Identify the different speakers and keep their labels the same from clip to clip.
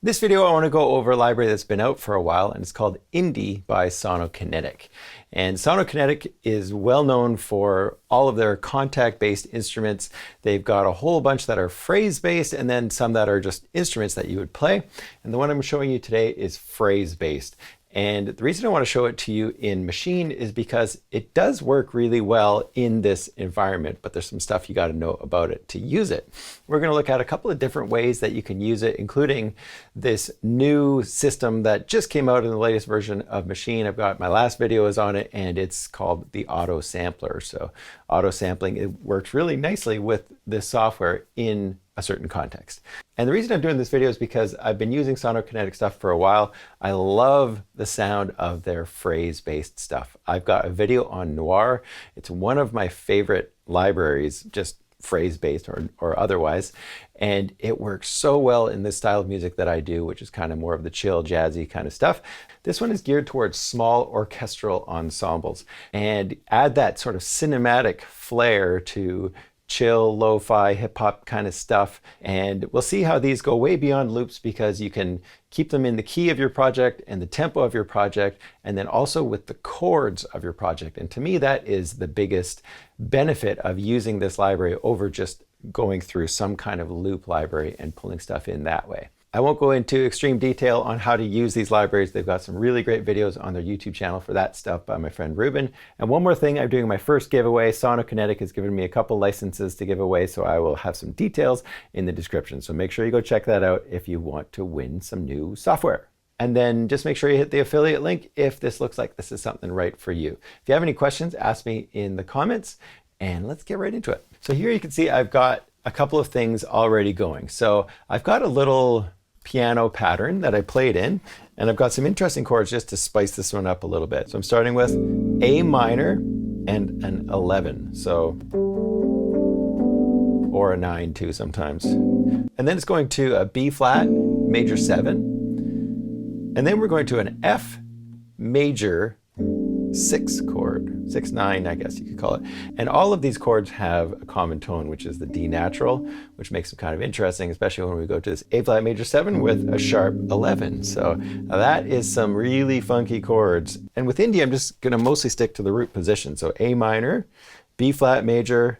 Speaker 1: This video I want to go over a library that's been out for a while, and it's called Indie by Sonokinetic. And Sonokinetic is well known for all of their contact-based instruments. They've got a whole bunch that are phrase-based and then some that are just instruments that you would play. And the one I'm showing you today is phrase-based. And the reason I want to show it to you in machine is because it does work really well in this environment, but there's some stuff you got to know about it to use it. We're going to look at a couple of different ways that you can use it, including this new system that just came out in the latest version of machine. I've got my last video is on it, and it's called the auto sampler. So auto sampling, it works really nicely with this software in a certain context. And the reason I'm doing this video is because I've been using Sonokinetic stuff for a while. I love the sound of their phrase-based stuff. I've got a video on Noir. It's one of my favorite libraries, just phrase-based or otherwise. And it works so well in this style of music that I do, which is kind of more of the chill, jazzy kind of stuff. This one is geared towards small orchestral ensembles and add that sort of cinematic flair to chill, lo-fi, hip-hop kind of stuff. And we'll see how these go way beyond loops, because you can keep them in the key of your project and the tempo of your project, and then also with the chords of your project. And to me, that is the biggest benefit of using this library over just going through some kind of loop library and pulling stuff in that way. I won't go into extreme detail on how to use these libraries. They've got some really great videos on their YouTube channel for that stuff by my friend Ruben. And one more thing, I'm doing my first giveaway. Sonokinetic has given me a couple licenses to give away, so I will have some details in the description. So make sure you go check that out if you want to win some new software. And then just make sure you hit the affiliate link if this looks like this is something right for you. If you have any questions, ask me in the comments, and let's get right into it. So here you can see I've got a couple of things already going. So I've got a little piano pattern that I played in, and I've got some interesting chords just to spice this one up a little bit. So I'm starting with A minor and an 11, so, or a 9 too sometimes. And then it's going to a B flat major 7, and then we're going to an F major 6 chord, 6/9 I guess you could call it. And all of these chords have a common tone, which is the D natural, which makes them kind of interesting, especially when we go to this A flat major 7 with a sharp 11. So that is some really funky chords. And with Indie, I'm just going to mostly stick to the root position. So A minor, B flat major,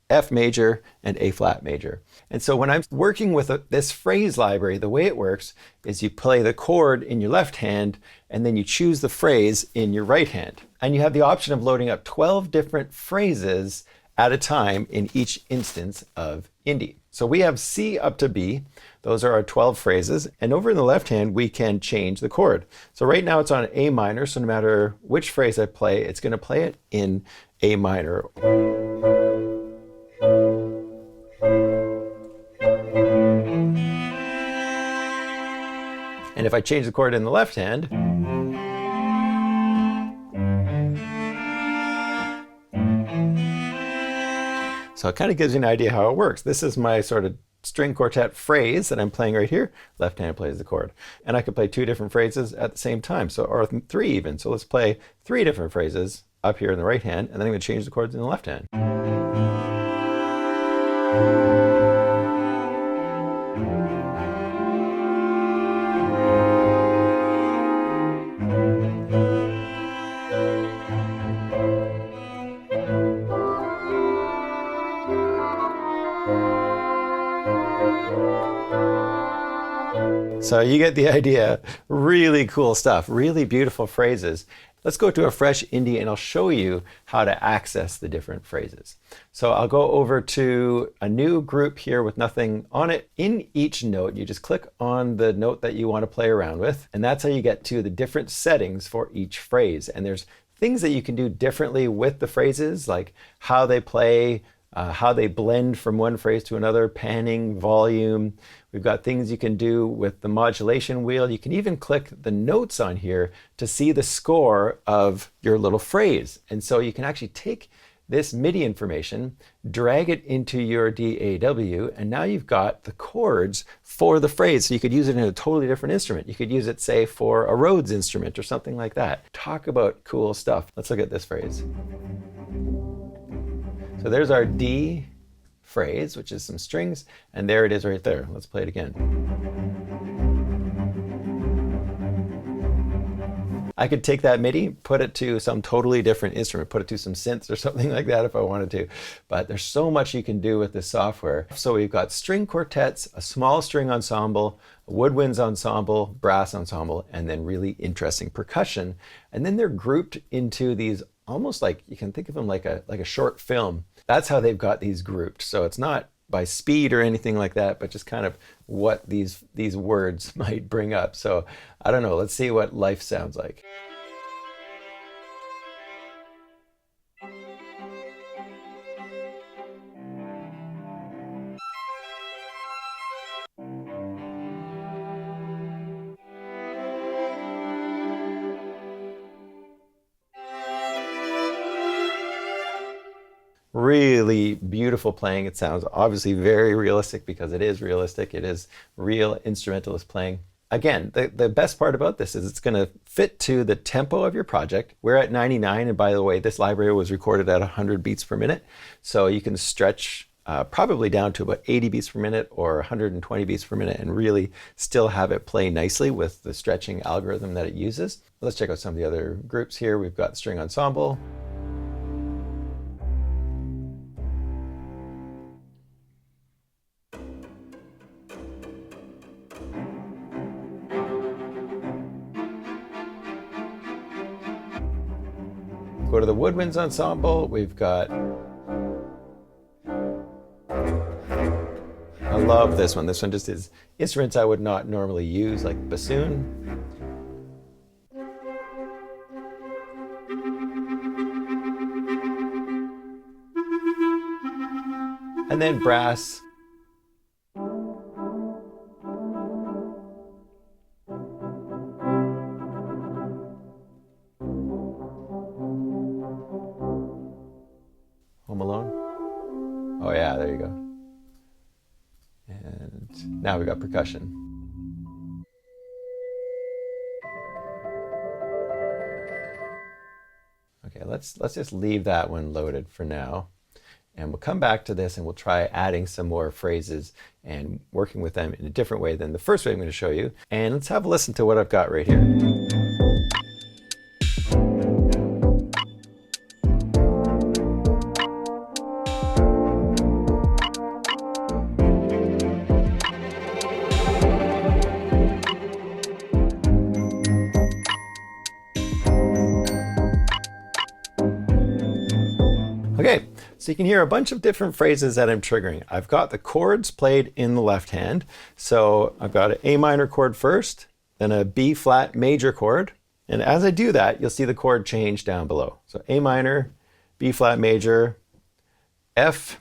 Speaker 1: F major, and A flat major. And so when I'm working with this phrase library, the way it works is you play the chord in your left hand, and then you choose the phrase in your right hand. And you have the option of loading up 12 different phrases at a time in each instance of Indie. So we have C up to B. Those are our 12 phrases. And over in the left hand, we can change the chord. So right now it's on A minor. So no matter which phrase I play, it's going to play it in A minor. And if I change the chord in the left hand, so it kind of gives you an idea how it works. This is my sort of string quartet phrase that I'm playing right here. Left hand plays the chord. And I could play 2 different phrases at the same time, so, or 3 even. So let's play 3 different phrases up here in the right hand, and then I'm going to change the chords in the left hand. So you get the idea. Really cool stuff, really beautiful phrases. Let's go to a fresh Indie and I'll show you how to access the different phrases. So I'll go over to a new group here with nothing on it. In each note, you just click on the note that you want to play around with, and that's how you get to the different settings for each phrase. And there's things that you can do differently with the phrases, like how they play, how they blend from one phrase to another, panning, volume. We've got things you can do with the modulation wheel. You can even click the notes on here to see the score of your little phrase. And so you can actually take this MIDI information, drag it into your DAW, and now you've got the chords for the phrase. So you could use it in a totally different instrument. You could use it, say, for a Rhodes instrument or something like that. Talk about cool stuff. Let's look at this phrase. So there's our D phrase, which is some strings, and there it is right there. Let's play it again. I could take that MIDI, put it to some totally different instrument, put it to some synths or something like that if I wanted to. But there's so much you can do with this software. So we've got string quartets, a small string ensemble, a woodwinds ensemble, brass ensemble, and then really interesting percussion. And then they're grouped into these almost like, you can think of them like a short film. That's how they've got these grouped. So it's not by speed or anything like that, but just kind of what these words might bring up. So I don't know, let's see what life sounds like. Really beautiful playing. It sounds obviously very realistic because it is realistic. It is real instrumentalist playing. Again, the best part about this is it's going to fit to the tempo of your project. We're at 99, and by the way, this library was recorded at 100 beats per minute. So you can stretch probably down to about 80 beats per minute or 120 beats per minute and really still have it play nicely with the stretching algorithm that it uses. Let's check out some of the other groups here. We've got string ensemble. Go to the woodwinds ensemble. We've got, I love this one. This one just is instruments I would not normally use, like bassoon. And then brass. Home Alone. Oh yeah, there you go. And now we got percussion. Okay, let's just leave that one loaded for now. And we'll come back to this and we'll try adding some more phrases and working with them in a different way than the first way I'm going to show you. And let's have a listen to what I've got right here. Okay, so you can hear a bunch of different phrases that I'm triggering. I've got the chords played in the left hand. So I've got an A minor chord first, then a B flat major chord. And as I do that, you'll see the chord change down below. So A minor, B flat major, F,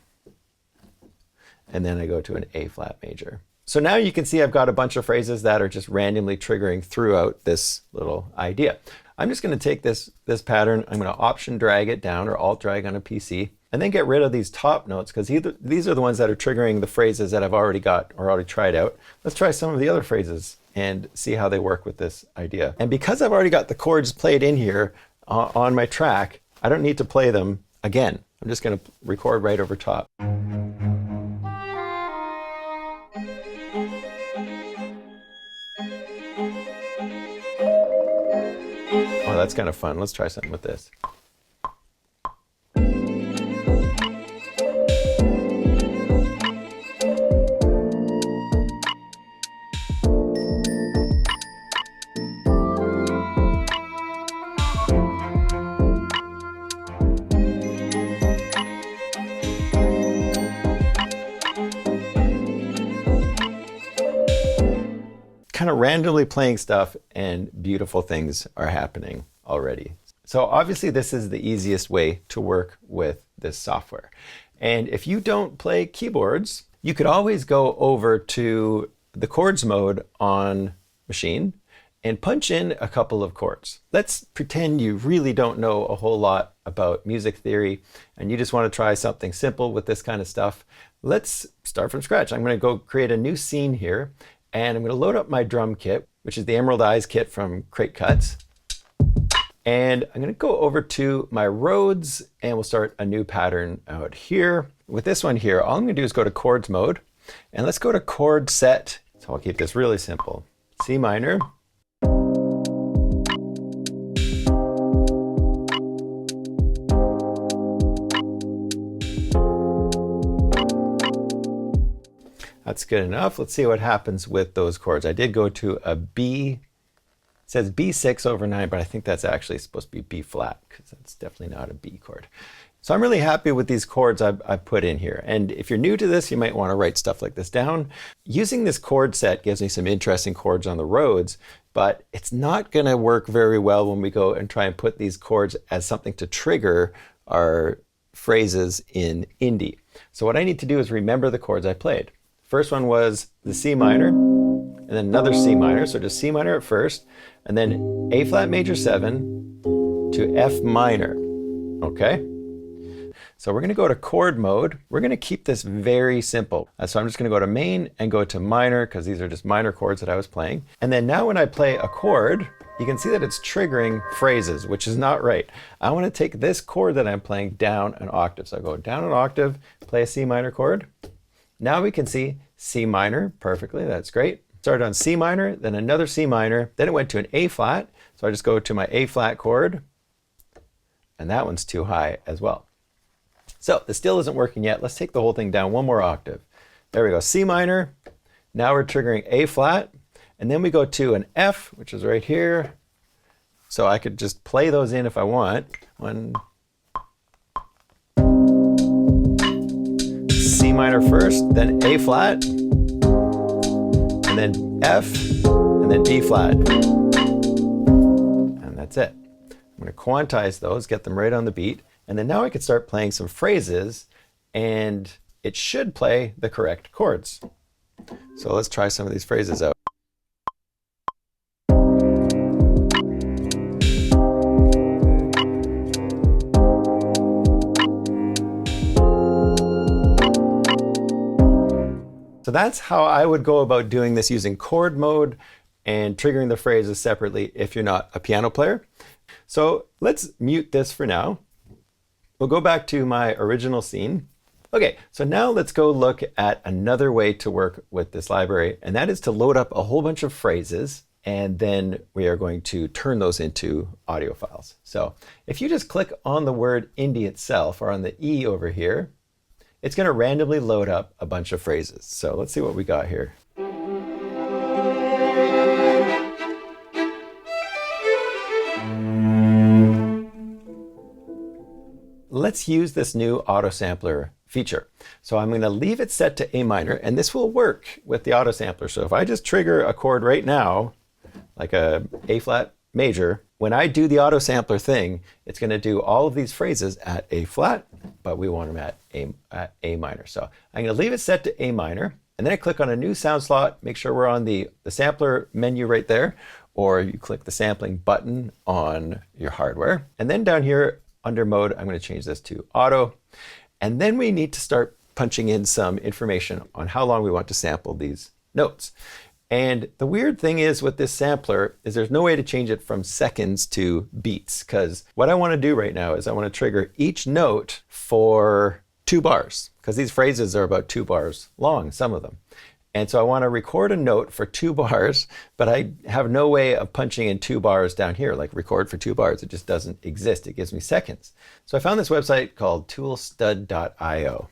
Speaker 1: and then I go to an A flat major. So now you can see I've got a bunch of phrases that are just randomly triggering throughout this little idea. I'm just going to take this pattern, I'm going to option drag it down or alt drag on a PC, and then get rid of these top notes because these are the ones that are triggering the phrases that I've already got or already tried out. Let's try some of the other phrases and see how they work with this idea. And because I've already got the chords played in here on my track, I don't need to play them again. I'm just going to record right over top. Oh, that's kind of fun. Let's try something with this. Kind of randomly playing stuff and beautiful things are happening already. So obviously this is the easiest way to work with this software. And if you don't play keyboards, you could always go over to the chords mode on machine and punch in a couple of chords. Let's pretend you really don't know a whole lot about music theory and you just want to try something simple with this kind of stuff. Let's start from scratch. I'm going to go create a new scene here. And I'm going to load up my drum kit, which is the Emerald Eyes kit from Crate Cuts. And I'm going to go over to my Rhodes and we'll start a new pattern out here. With this one here, all I'm going to do is go to chords mode and let's go to chord set. So I'll keep this really simple. C minor, That's good enough. Let's see what happens with those chords. I did go to a B. It says B6 over 9, but I think that's actually supposed to be B flat because that's definitely not a B chord. So I'm really happy with these chords I've put in here. And if you're new to this, you might want to write stuff like this down. Using this chord set gives me some interesting chords on the roads, but it's not going to work very well when we go and try and put these chords as something to trigger our phrases in indie. So what I need to do is remember the chords I played. First one was the C minor, and then another C minor, so just C minor at first, and then A flat major 7 to F minor, okay? So we're gonna go to chord mode. We're gonna keep this very simple. So I'm just gonna go to main and go to minor, because these are just minor chords that I was playing. And then now when I play a chord, you can see that it's triggering phrases, which is not right. I wanna take this chord that I'm playing down an octave. So I go down an octave, play a C minor chord. Now we can see C minor perfectly, that's great. Started on C minor, then another C minor, then it went to an A flat. So I just go to my A flat chord, and that one's too high as well. So this still isn't working yet. Let's take the whole thing down one more octave. There we go, C minor. Now we're triggering A flat, and then we go to an F, which is right here. So I could just play those in if I want. C minor first, then A flat, and then F, and then B flat. And that's it. I'm going to quantize those, get them right on the beat, and then now I can start playing some phrases, and it should play the correct chords. So let's try some of these phrases out. So that's how I would go about doing this using chord mode and triggering the phrases separately if you're not a piano player. So let's mute this for now. We'll go back to my original scene. Okay, so now let's go look at another way to work with this library, and that is to load up a whole bunch of phrases, and then we are going to turn those into audio files. So if you just click on the word indie itself, or on the E over here, it's going to randomly load up a bunch of phrases. So let's see what we got here. Let's use this new auto sampler feature. So I'm going to leave it set to A minor, and this will work with the auto sampler. So if I just trigger a chord right now, like a A flat major, when I do the auto sampler thing, it's going to do all of these phrases at A flat, but we want them at A minor. So I'm going to leave it set to A minor, and then I click on a new sound slot. Make sure we're on the sampler menu right there, or you click the sampling button on your hardware. And then down here under mode, I'm going to change this to auto. And then we need to start punching in some information on how long we want to sample these notes. And the weird thing is with this sampler is there's no way to change it from seconds to beats, because what I want to do right now is I want to trigger each note for 2 bars, because these phrases are about 2 bars long, some of them. And so I want to record a note for 2 bars, but I have no way of punching in 2 bars down here, like record for 2 bars. It just doesn't exist. It gives me seconds. So I found this website called toolstud.io.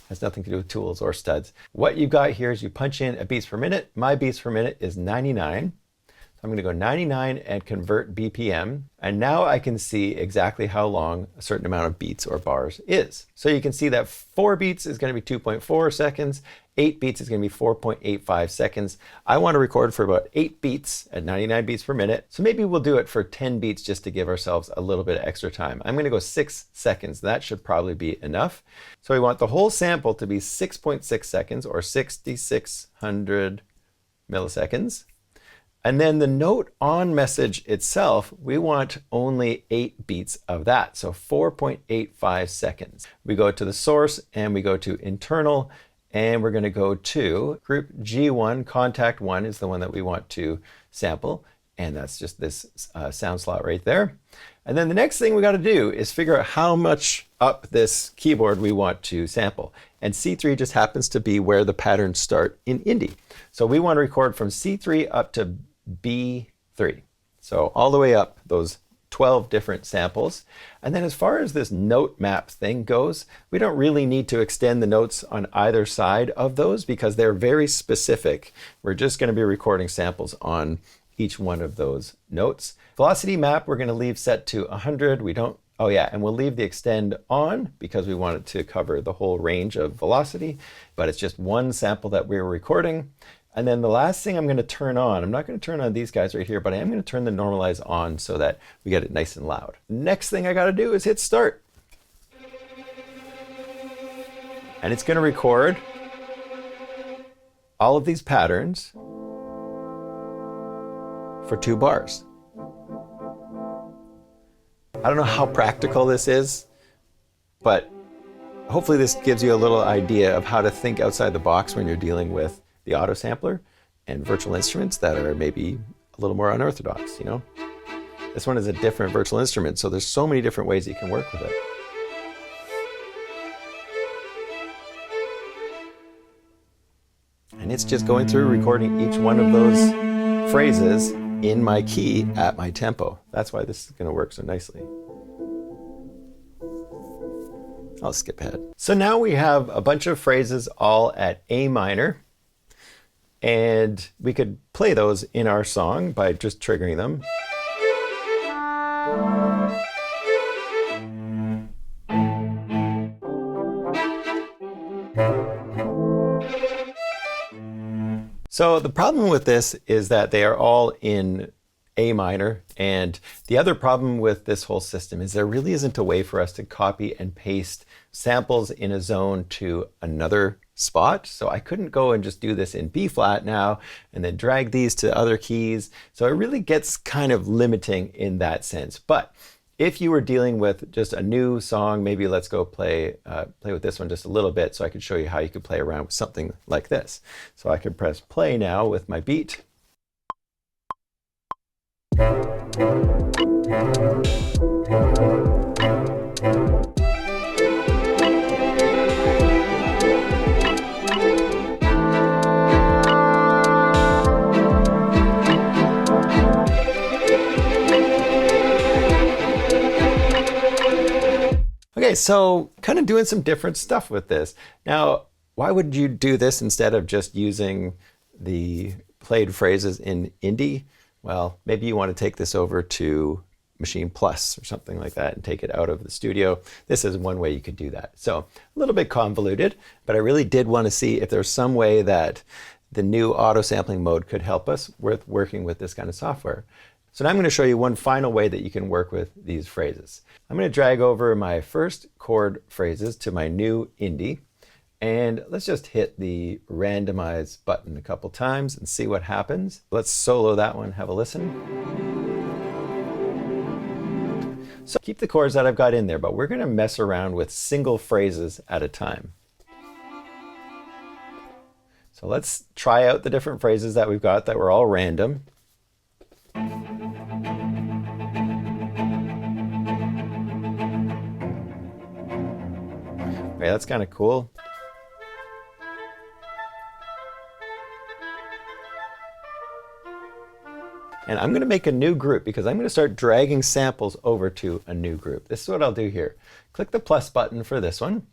Speaker 1: Has nothing to do with tools or studs. What you've got here is you punch in a beats per minute. My beats per minute is 99. So I'm going to go 99 and convert BPM. And now I can see exactly how long a certain amount of beats or bars is. So you can see that 4 beats is going to be 2.4 seconds. 8 beats is going to be 4.85 seconds. I want to record for about 8 beats at 99 beats per minute. So maybe we'll do it for 10 beats just to give ourselves a little bit of extra time. I'm going to go 6 seconds. That should probably be enough. So we want the whole sample to be 6.6 seconds or 6,600 milliseconds. And then the note on message itself, we want only 8 beats of that. So 4.85 seconds. We go to the source and we go to internal. And we're going to go to group G1, contact 1 is the one that we want to sample. And that's just this sound slot right there. And then the next thing we got to do is figure out how much up this keyboard we want to sample. And C3 just happens to be where the patterns start in indie. So we want to record from C3 up to B3. So all the way up those 12 different samples. And then as far as this note map thing goes, we don't really need to extend the notes on either side of those because they're very specific. We're just going to be recording samples on each one of those notes. Velocity map, we're going to leave set to 100. We don't, oh yeah, and we'll leave the extend on because we want it to cover the whole range of velocity, but it's just one sample that we're recording. And then the last thing I'm going to turn on, I'm not going to turn on these guys right here, but I am going to turn the normalize on so that we get it nice and loud. Next thing I got to do is hit start. And it's going to record all of these patterns for 2 bars. I don't know how practical this is, but hopefully this gives you a little idea of how to think outside the box when you're dealing with the auto sampler and virtual instruments that are maybe a little more unorthodox, you know? This one is a different virtual instrument, so there's so many different ways you can work with it. And it's just going through recording each one of those phrases in my key at my tempo. That's why this is going to work so nicely. I'll skip ahead. So now we have a bunch of phrases all at A minor, and we could play those in our song by just triggering them. So the problem with this is that they are all in A minor, and the other problem with this whole system is there really isn't a way for us to copy and paste samples in a zone to another spot. So I couldn't go and just do this in B flat now and then drag these to other keys. So it really gets kind of limiting in that sense. But if you were dealing with just a new song, maybe let's go play with this one just a little bit so I could show you how you could play around with something like this. So I could press play now with my beat. Okay, so kind of doing some different stuff with this. Now, why would you do this instead of just using the played phrases in Indie? Well, maybe you want to take this over to Machine Plus or something like that and take it out of the studio. This is one way you could do that. So a little bit convoluted, but I really did want to see if there's some way that the new auto sampling mode could help us with working with this kind of software. So now I'm going to show you one final way that you can work with these phrases. I'm going to drag over my first chord phrases to my new Indie, and let's just hit the randomize button a couple times and see what happens. Let's solo that one, have a listen. So keep the chords that I've got in there, but we're going to mess around with single phrases at a time. So let's try out the different phrases that we've got that were all random. Okay, that's kind of cool. And I'm going to make a new group because I'm going to start dragging samples over to a new group. This is what I'll do here. Click the plus button for this one.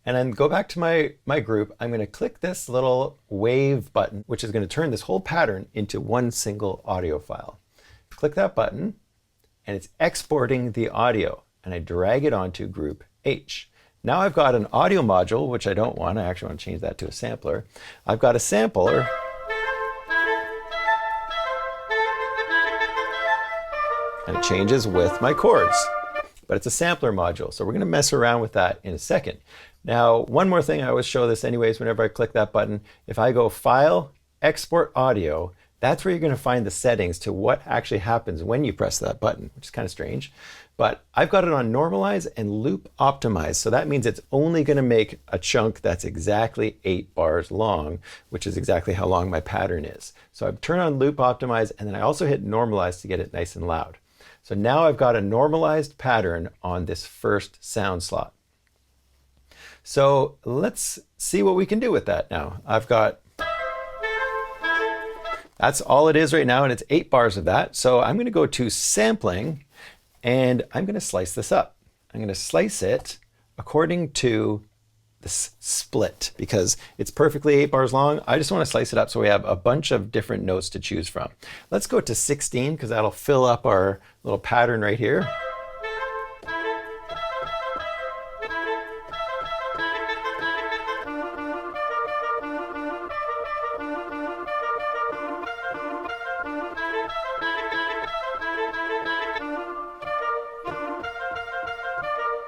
Speaker 1: And then go back to my group. I'm going to click this little wave button, which is going to turn this whole pattern into one single audio file. Click that button, and it's exporting the audio. And I drag it onto group H. Now I've got an audio module, which I don't want. I actually want to change that to a sampler. I've got a sampler. And it changes with my chords. But it's a sampler module, so we're going to mess around with that in a second. Now, one more thing, I always show this anyways whenever I click that button. If I go File, Export Audio, that's where you're going to find the settings to what actually happens when you press that button, which is kind of strange. But I've got it on Normalize and Loop Optimize, so that means it's only going to make a chunk that's exactly 8 bars long, which is exactly how long my pattern is. So I turn on Loop Optimize, and then I also hit Normalize to get it nice and loud. So now I've got a normalized pattern on this first sound slot. So let's see what we can do with that now. I've got That's all it is right now, and it's 8 bars of that. So I'm going to go to sampling, and I'm going to slice this up. I'm going to slice it according to this split, because it's perfectly 8 bars long. I just want to slice it up so we have a bunch of different notes to choose from. Let's go to 16, because that'll fill up our little pattern right here.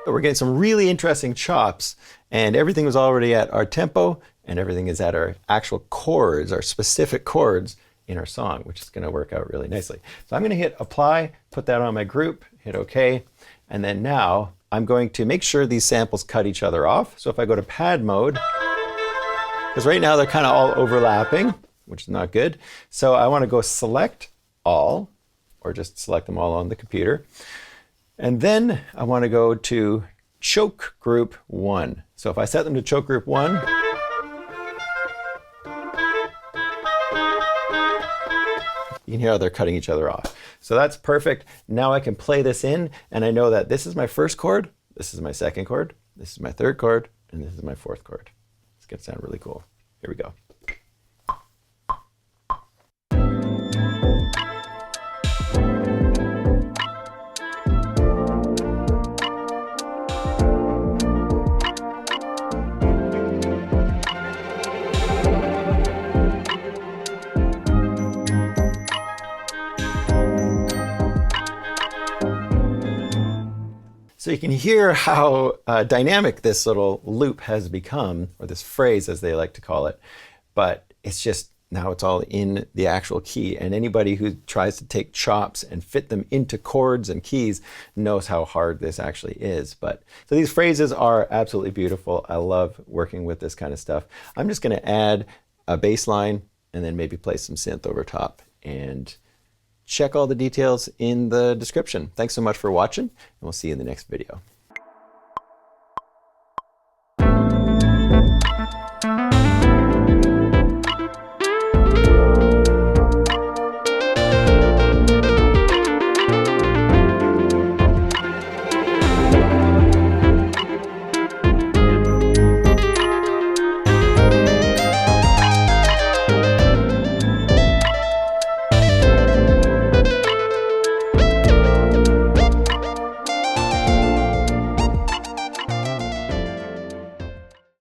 Speaker 1: We're getting some really interesting chops, and everything was already at our tempo, and everything is at our actual chords, our specific chords in our song, which is going to work out really nicely. So I'm going to hit apply, put that on my group, hit OK, and then now I'm going to make sure these samples cut each other off. So if I go to pad mode, because right now they're kind of all overlapping, which is not good. So I want to go select all, or just select them all on the computer. And then I want to go to choke group 1. So if I set them to choke group 1, you can hear how they're cutting each other off. So that's perfect. Now I can play this in, and I know that this is my first chord, this is my second chord, this is my third chord, and this is my fourth chord. It's going to sound really cool. Here we go. So you can hear how dynamic this little loop has become, or this phrase as they like to call it, but it's just, now it's all in the actual key, and anybody who tries to take chops and fit them into chords and keys knows how hard this actually is. But so these phrases are absolutely beautiful. I love working with this kind of stuff. I'm just going to add a bass line and then maybe play some synth over top, and check all the details in the description. Thanks so much for watching, and we'll see you in the next video.